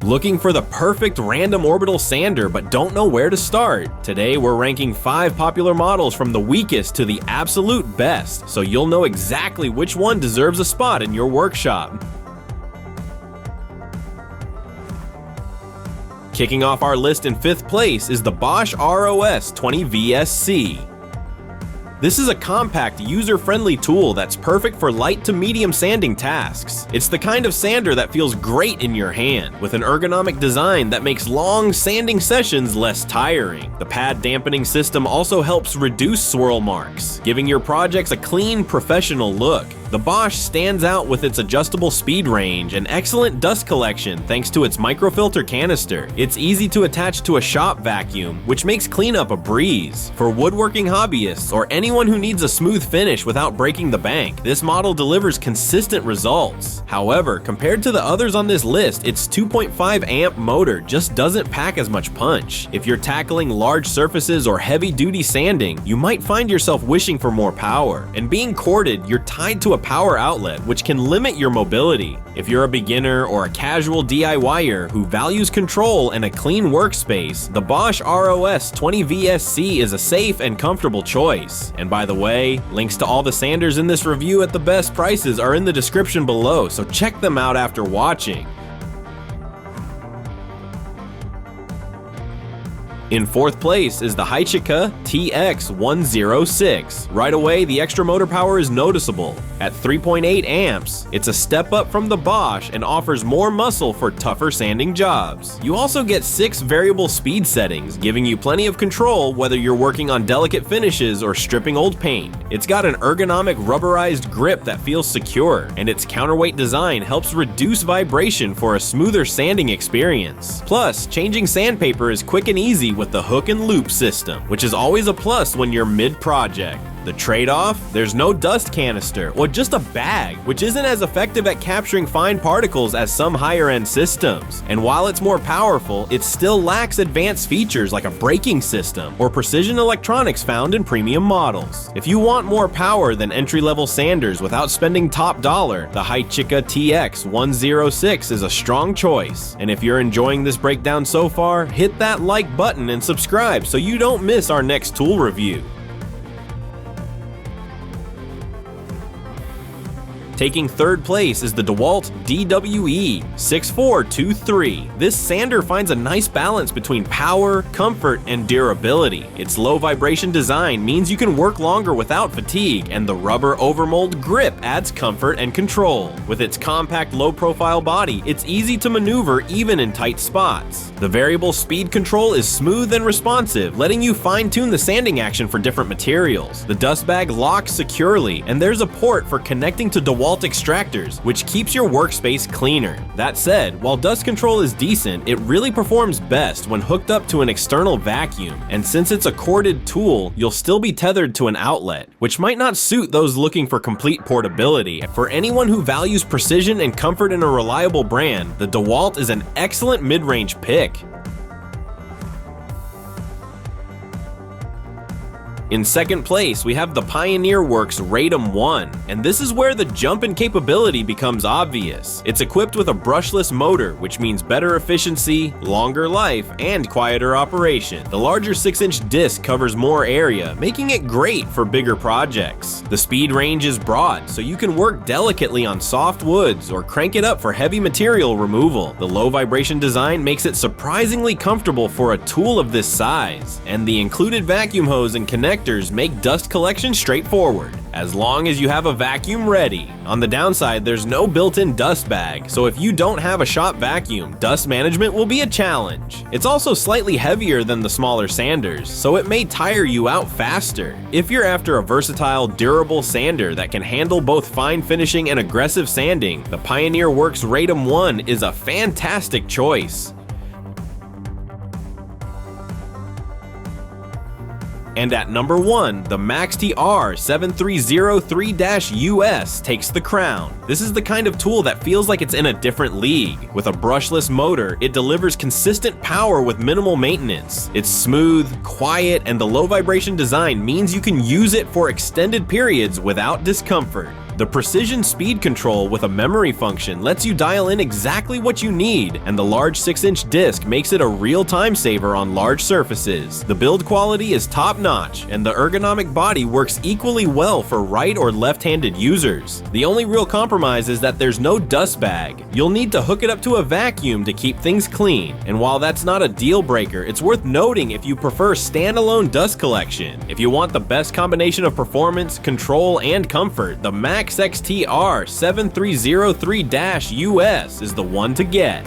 Looking for the perfect random orbital sander but don't know where to start? Today we're ranking 5 popular models from the weakest to the absolute best, so you'll know exactly which one deserves a spot in your workshop. Kicking off our list in 5th place is the BOSCH ROS-20 VSC. This is a compact, user-friendly tool that's perfect for light to medium sanding tasks. It's the kind of sander that feels great in your hand, with an ergonomic design that makes long sanding sessions less tiring. The pad dampening system also helps reduce swirl marks, giving your projects a clean, professional look. The BOSCH stands out with its adjustable speed range and excellent dust collection thanks to its microfilter canister. It's easy to attach to a shop vacuum, which makes cleanup a breeze. For woodworking hobbyists or anyone who needs a smooth finish without breaking the bank, this model delivers consistent results. However, compared to the others on this list, its 2.5 amp motor just doesn't pack as much punch. If you're tackling large surfaces or heavy-duty sanding, you might find yourself wishing for more power. And being corded, you're tied to a power outlet, which can limit your mobility. If you're a beginner or a casual DIYer who values control and a clean workspace, the BOSCH ROS-20 VSC is a safe and comfortable choice. And by the way, links to all the sanders in this review at the best prices are in the description below, so check them out after watching. In 4th place is the HYCHIKA TX106. Right away, the extra motor power is noticeable. At 3.8 amps, it's a step up from the BOSCH and offers more muscle for tougher sanding jobs. You also get 6 variable speed settings, giving you plenty of control whether you're working on delicate finishes or stripping old paint. It's got an ergonomic rubberized grip that feels secure, and its counterweight design helps reduce vibration for a smoother sanding experience. Plus, changing sandpaper is quick and easy with the hook and loop system, which is always a plus when you're mid-project. The trade-off? There's no dust canister, or just a bag, which isn't as effective at capturing fine particles as some higher-end systems. And while it's more powerful, it still lacks advanced features like a braking system or precision electronics found in premium models. If you want more power than entry-level sanders without spending top dollar, the HYCHIKA TX106 is a strong choice. And if you're enjoying this breakdown so far, hit that like button and subscribe so you don't miss our next tool review. Taking 3rd place is the deWalt DWE6423. This sander finds a nice balance between power, comfort, and durability. Its low vibration design means you can work longer without fatigue, and the rubber overmold grip adds comfort and control. With its compact low-profile body, it's easy to maneuver even in tight spots. The variable speed control is smooth and responsive, letting you fine-tune the sanding action for different materials. The dust bag locks securely, and there's a port for connecting to deWalt extractors, which keeps your workspace cleaner. That said, while dust control is decent, it really performs best when hooked up to an external vacuum. And since it's a corded tool, you'll still be tethered to an outlet, which might not suit those looking for complete portability. For anyone who values precision and comfort in a reliable brand, the deWalt is an excellent mid-range pick. In 2nd place, we have the PioneerWorks Radom-1, and this is where the jump in capability becomes obvious. It's equipped with a brushless motor, which means better efficiency, longer life, and quieter operation. The larger 6-inch disc covers more area, making it great for bigger projects. The speed range is broad, so you can work delicately on soft woods or crank it up for heavy material removal. The low vibration design makes it surprisingly comfortable for a tool of this size, and the included vacuum hose and connector make dust collection straightforward, as long as you have a vacuum ready. On the downside, there's no built-in dust bag, so if you don't have a shop vacuum, dust management will be a challenge. It's also slightly heavier than the smaller sanders, so it may tire you out faster. If you're after a versatile, durable sander that can handle both fine finishing and aggressive sanding, the PioneerWorks Radom-1 is a fantastic choice. And at number 1, the MAXXT R7303-US takes the crown. This is the kind of tool that feels like it's in a different league. With a brushless motor, it delivers consistent power with minimal maintenance. It's smooth, quiet, and the low vibration design means you can use it for extended periods without discomfort. The precision speed control with a memory function lets you dial in exactly what you need, and the large 6-inch disc makes it a real time saver on large surfaces. The build quality is top-notch, and the ergonomic body works equally well for right or left-handed users. The only real compromise is that there's no dust bag. You'll need to hook it up to a vacuum to keep things clean, and while that's not a deal breaker, it's worth noting if you prefer standalone dust collection. If you want the best combination of performance, control, and comfort, the MAXXT R7303-US is the one to get.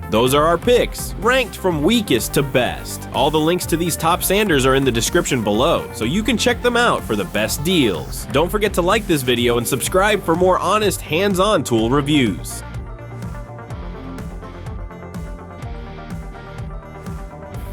Those are our picks, ranked from weakest to best. All the links to these top sanders are in the description below, so you can check them out for the best deals. Don't forget to like this video and subscribe for more honest, hands-on tool reviews.